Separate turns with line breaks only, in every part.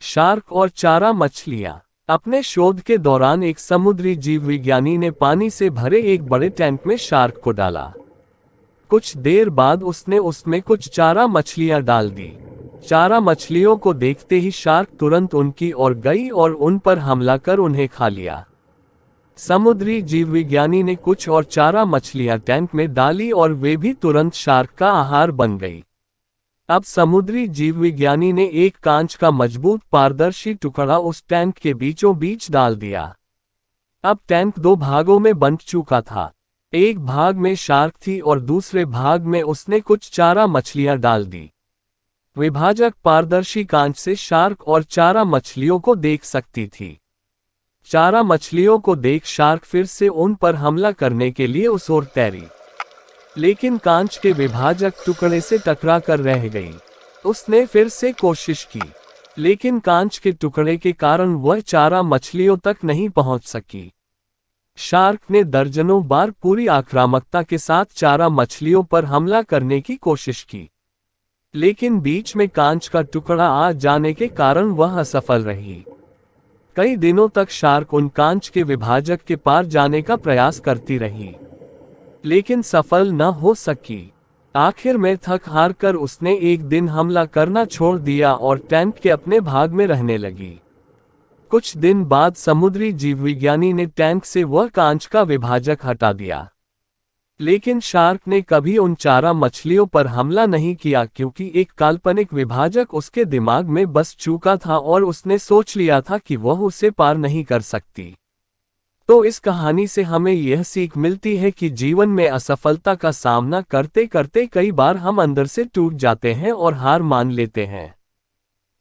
Shark और चारा मछलियां। अपने शोध के दौरान एक समुद्री जीव विज्ञानी ने पानी से भरे एक बड़े टैंक में शार्क को डाला। कुछ देर बाद उसने उसमें कुछ चारा मछलियां डाल दी। चारा मछलियों को देखते ही शार्क तुरंत उनकी ओर गई और उन पर हमला कर उन्हें खा लिया। समुद्री जीव विज्ञानी ने कुछ और चारा मछलियां टैंक में डाली और वे भी तुरंत शार्क का आहार बन गई। अब समुद्री जीव विज्ञानी ने एक कांच का मजबूत पारदर्शी टुकड़ा उस टैंक के बीचों बीच डाल दिया। अब टैंक दो भागों में बंट चुका था। एक भाग में शार्क थी और दूसरे भाग में उसने कुछ चारा मछलियां डाल दी। विभाजक पारदर्शी कांच से शार्क और चारा मछलियों को देख सकती थी। चारा मछलियों को देख शार्क फिर से उन पर हमला करने के लिए उस ओर तैरी, लेकिन कांच के विभाजक टुकड़े से टकरा कर रह गई। उसने फिर से कोशिश की, लेकिन कांच के टुकड़े के कारण वह चारा मछलियों तक नहीं पहुंच सकी। शार्क ने दर्जनों बार पूरी आक्रामकता के साथ चारा मछलियों पर हमला करने की कोशिश की, लेकिन बीच में कांच का टुकड़ा आ जाने के कारण वह असफल रही। कई दिनों तक शार्क उन कांच के विभाजक के पार जाने का प्रयास करती रही, लेकिन सफल न हो सकी। आखिर में थक हार कर उसने एक दिन हमला करना छोड़ दिया और टैंक के अपने भाग में रहने लगी। कुछ दिन बाद समुद्री जीव विज्ञानी ने टैंक से वह कांच का विभाजक हटा दिया, लेकिन शार्क ने कभी उन चारा मछलियों पर हमला नहीं किया क्योंकि एक काल्पनिक विभाजक उसके दिमाग में बस चुका था और उसने सोच लिया था कि वह उसे पार नहीं कर सकती। तो इस कहानी से हमें यह सीख मिलती है कि जीवन में असफलता का सामना करते करते कई बार हम अंदर से टूट जाते हैं और हार मान लेते हैं।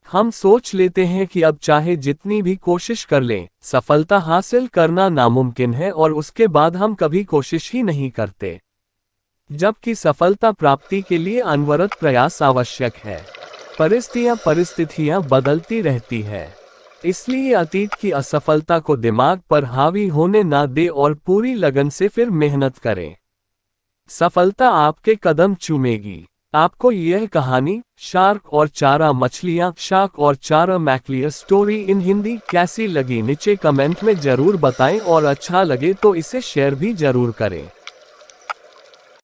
हम सोच लेते हैं कि अब चाहे जितनी भी कोशिश कर लें, सफलता हासिल करना नामुमकिन है और उसके बाद हम कभी कोशिश ही नहीं करते, जबकि सफलता प्राप्ति के लिए अनवरत प्रयास आवश्यक है। परिस्थितियां बदलती रहती है, इसलिए अतीत की असफलता को दिमाग पर हावी होने ना दे और पूरी लगन से फिर मेहनत करें। सफलता आपके कदम चूमेगी। आपको यह कहानी शार्क और चारा मछलियां, शार्क और चारा मैक्लियर स्टोरी इन हिंदी कैसी लगी नीचे कमेंट में जरूर बताएं और अच्छा लगे तो इसे शेयर भी जरूर करें।